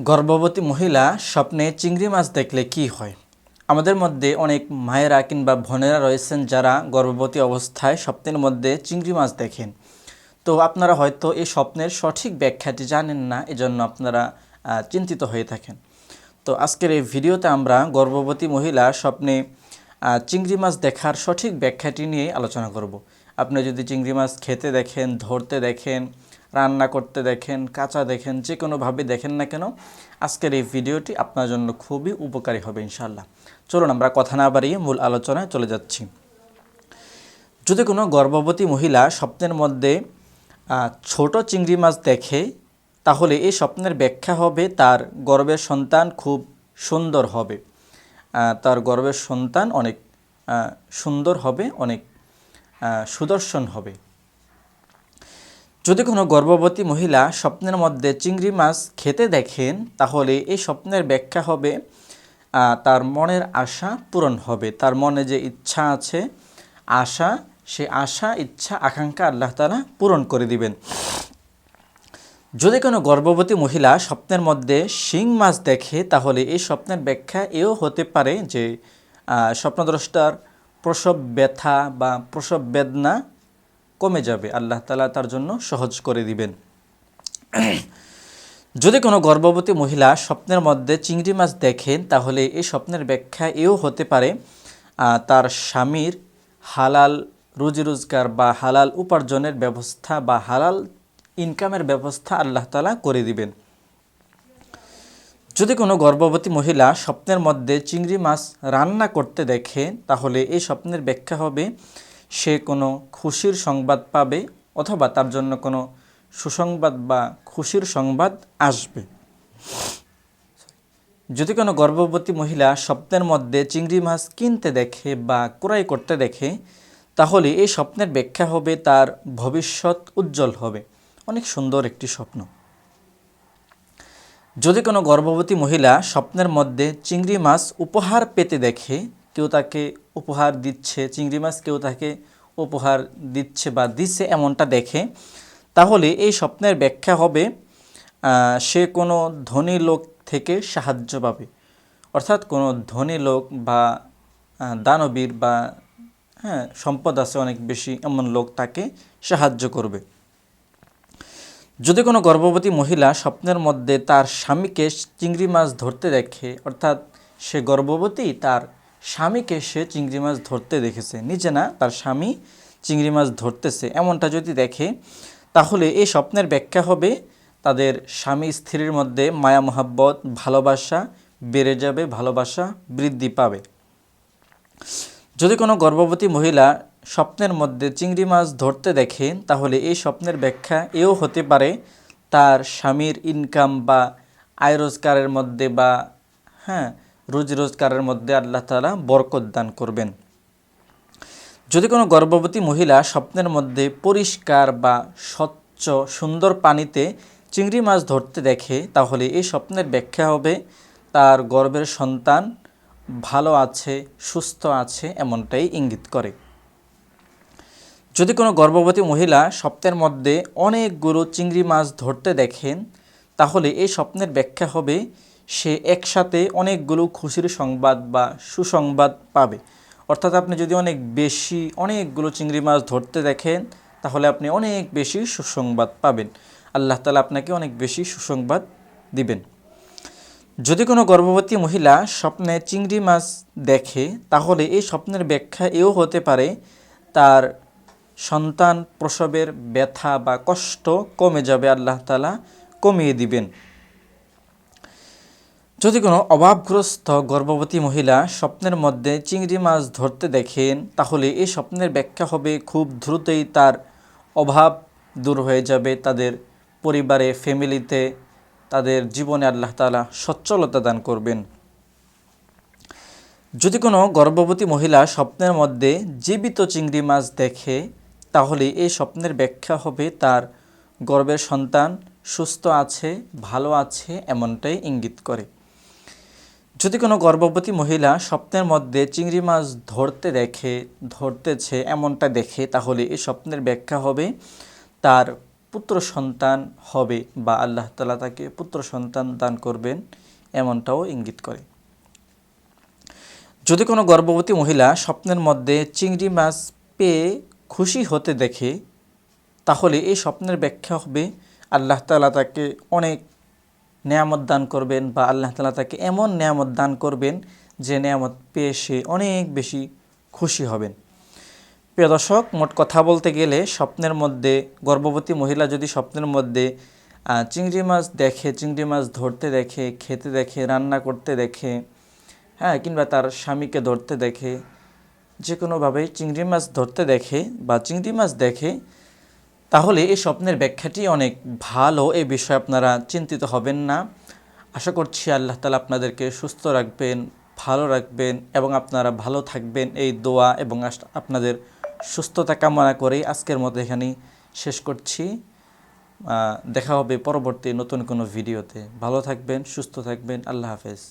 গর্ভবতী মহিলা স্বপ্নে চিংড়ি মাছ দেখলে কি হয়? আমাদের মধ্যে অনেক মায়েরা কিংবা বোনেরা রয়েছেন যারা গর্ভবতী অবস্থায় স্বপ্নের মধ্যে চিংড়ি মাছ দেখেন। তো আপনারা হয়তো এই স্বপ্নের সঠিক ব্যাখ্যাটি জানেন না, এজন্য আপনারা চিন্তিত হয়ে থাকেন। তো আজকের এই ভিডিওতে আমরা গর্ভবতী মহিলা স্বপ্নে চিংড়ি মাছ দেখার সঠিক ব্যাখ্যাটি নিয়ে আলোচনা করব। আপনি যদি চিংড়ি মাছ খেতে দেখেন, ধরতে দেখেন, রান্না করতে দেখেন, কাঁচা দেখেন, যে কোনোভাবে দেখেন না কেন, আজকের এই ভিডিওটি আপনার জন্য খুবই উপকারী হবে ইনশাআল্লাহ। চলুন আমরা কথা না বাড়িয়ে মূল আলোচনায় চলে যাচ্ছি। যদি কোনো গর্ভবতী মহিলা স্বপ্নের মধ্যে ছোট চিংড়ি মাছ দেখে, তাহলে এই স্বপ্নের ব্যাখ্যা হবে তার গর্ভের সন্তান খুব সুন্দর হবে, তার গর্ভের সন্তান অনেক সুন্দর হবে, অনেক সুদর্শন হবে। যদি কোনো গর্ভবতী মহিলা স্বপ্নের মধ্যে চিংড়ি মাছ খেতে দেখেন, তাহলে এই স্বপ্নের ব্যাখ্যা হবে তার মনের আশা পূরণ হবে। তার মনে যে ইচ্ছা আছে, আশা, সে আশা, ইচ্ছা, আকাঙ্ক্ষা আল্লাহ তাআলা পূরণ করে দিবেন। যদি কোনো গর্ভবতী মহিলা স্বপ্নের মধ্যে শিং মাছ দেখে, তাহলে এই স্বপ্নের ব্যাখ্যা এও হতে পারে যে স্বপ্নদ্রষ্টার প্রসব ব্যথা বা প্রসব বেদনা কমে যাবে, আল্লাহ তাআলা তার জন্য সহজ করে দিবেন। যদি কোনো গর্ভবতী মহিলা স্বপ্নের মধ্যে চিংড়ি মাছ দেখেন, তাহলে এই স্বপ্নের ব্যাখ্যা এও হতে পারে তার স্বামীর হালাল রুজি রোজগার বা হালাল উপার্জনের ব্যবস্থা বা হালাল ইনকামের ব্যবস্থা আল্লাহ তাআলা করে দিবেন। যদি কোনো গর্ভবতী মহিলা স্বপ্নের মধ্যে চিংড়ি মাছ রান্না করতে দেখে, তাহলে এই স্বপ্নের ব্যাখ্যা হবে সে কোনো খুশির সংবাদ পাবে, অথবা তার জন্য কোনো সুসংবাদ বা খুশির সংবাদ আসবে। যদি কোনো গর্ভবতী মহিলা স্বপ্নের মধ্যে চিংড়ি মাছ কিনতে দেখে বা ক্রয় করতে দেখে, তাহলে এই স্বপ্নের ব্যাখ্যা হবে তার ভবিষ্যৎ উজ্জ্বল হবে, অনেক সুন্দর একটি স্বপ্ন। যদি কোনো গর্ভবতী মহিলা স্বপ্নের মধ্যে চিংড়ি মাছ উপহার পেতে দেখে, কেউ তাকে উপহার দিচ্ছে, চিংড়ি মাছ কেউ তাকে উপহার দিচ্ছে বা দিচ্ছে এমনটা দেখে, তাহলে এই স্বপ্নের ব্যাখ্যা হবে সে কোনো ধনী লোক থেকে সাহায্য পাবে। অর্থাৎ কোনো ধনী লোক বা দানবীর বা সম্পদ আছে অনেক বেশি, এমন লোক তাকে সাহায্য করবে। যদি কোনো গর্ভবতী মহিলা স্বপ্নের মধ্যে তার স্বামীকে চিংড়ি মাছ ধরতে দেখে, অর্থাৎ সে গর্ভবতী, তার স্বামীকে সে চিংড়ি মাছ ধরতে দেখেছে, নিজে না, তার স্বামী চিংড়ি মাছ ধরতেছে, এমনটা যদি দেখে, তাহলে এই স্বপ্নের ব্যাখ্যা হবে তাদের স্বামী স্ত্রীর মধ্যে মায়া মহাব্বত, ভালোবাসা বেড়ে যাবে, ভালোবাসা বৃদ্ধি পাবে। যদি কোনো গর্ভবতী মহিলা স্বপ্নের মধ্যে চিংড়ি মাছ ধরতে দেখেন, তাহলে এই স্বপ্নের ব্যাখ্যা এও হতে পারে তার স্বামীর ইনকাম বা আয় রোজগারের মধ্যে বা রুজি রোজগারের মধ্যে আল্লাহ তাআলা বরকত দান করবেন। যদি কোনো গর্ভবতী মহিলা স্বপ্নের মধ্যে পরিষ্কার বা স্বচ্ছ সুন্দর পানিতে চিংড়ি মাছ ধরতে দেখে, তাহলে এই স্বপ্নের ব্যাখ্যা হবে তার গর্ভের সন্তান ভালো আছে, সুস্থ আছে, এমনটাই ইঙ্গিত করে। যদি কোনো গর্ভবতী মহিলা স্বপ্নের মধ্যে অনেকগুলো চিংড়ি মাছ ধরতে দেখেন, তাহলে এই স্বপ্নের ব্যাখ্যা হবে সে একসাথে অনেকগুলো খুশির সংবাদ বা সুসংবাদ পাবে। অর্থাৎ আপনি যদি অনেকগুলো চিংড়ি মাছ ধরতে দেখেন, তাহলে আপনি অনেক বেশি সুসংবাদ পাবেন, আল্লাহ তাআলা আপনাকে অনেক বেশি সুসংবাদ দিবেন। যদি কোনো গর্ভবতী মহিলা স্বপ্নে চিংড়ি মাছ দেখে, তাহলে এই স্বপ্নের ব্যাখ্যা এও হতে পারে তার সন্তান প্রসবের ব্যথা বা কষ্ট কমে যাবে, আল্লাহ তাআলা কমিয়ে দিবেন। যদি কোনো অভাবগ্রস্ত গর্ভবতী মহিলা স্বপ্নের মধ্যে চিংড়ি মাছ ধরতে দেখেন, তাহলে এই স্বপ্নের ব্যাখ্যা হবে খুব দ্রুতই তার অভাব দূর হয়ে যাবে, তাদের পরিবারে, ফ্যামিলিতে, তাদের জীবনে আল্লাহ তাআলা সচ্ছলতা দান করবেন। যদি কোনো গর্ভবতী মহিলা স্বপ্নের মধ্যে জীবিত চিংড়ি মাছ দেখে, তাহলে এই স্বপ্নের ব্যাখ্যা হবে তার গর্ভের সন্তান সুস্থ আছে, ভালো আছে, এমনটাই ইঙ্গিত করে। যদি কোনো গর্ভবতী মহিলা স্বপ্নের মধ্যে চিংড়ি মাছ ধরতেছে এমনটা দেখে, তাহলে এই স্বপ্নের ব্যাখ্যা হবে তার পুত্র সন্তান হবে বা আল্লাহ তাআলা তাকে পুত্র সন্তান দান করবেন, এমনটাও ইঙ্গিত করে। যদি কোনো গর্ভবতী মহিলা স্বপ্নের মধ্যে চিংড়ি মাছ পেয়ে খুশি হতে দেখে, তাহলে এই স্বপ্নের ব্যাখ্যা হবে আল্লাহ তাআলা তাকে অনেক নেয়ামত দান করবেন বা আল্লাহ তাআলা তাকে এমন নেয়ামত দান করবেন যে নেয়ামত পেয়ে সে অনেক বেশি খুশি হবেন। প্রিয় দর্শক, মোট কথা বলতে গেলে স্বপ্নের মধ্যে গর্ভবতী মহিলা যদি স্বপ্নের মধ্যে চিংড়ি মাছ দেখে, চিংড়ি মাছ ধরতে দেখে, খেতে দেখে, রান্না করতে দেখে, হ্যাঁ, কিংবা তার স্বামীকে ধরতে দেখে, যে কোনোভাবেই চিংড়ি মাছ ধরতে দেখে বা চিংড়ি মাছ দেখে, তাহলে এই স্বপ্নের ব্যাখ্যাটি অনেক ভালো। এই বিষয়ে আপনারা চিন্তিত হবেন না। আশা করছি আল্লাহ তাআলা আপনাদেরকে সুস্থ রাখবেন, ভালো রাখবেন এবং আপনারা ভালো থাকবেন, এই দোয়া এবং আপনাদের সুস্থতা কামনা করে আজকের মতো এখানেই শেষ করছি। দেখা হবে পরবর্তী নতুন কোনো ভিডিওতে। ভালো থাকবেন, সুস্থ থাকবেন। আল্লাহ হাফেজ।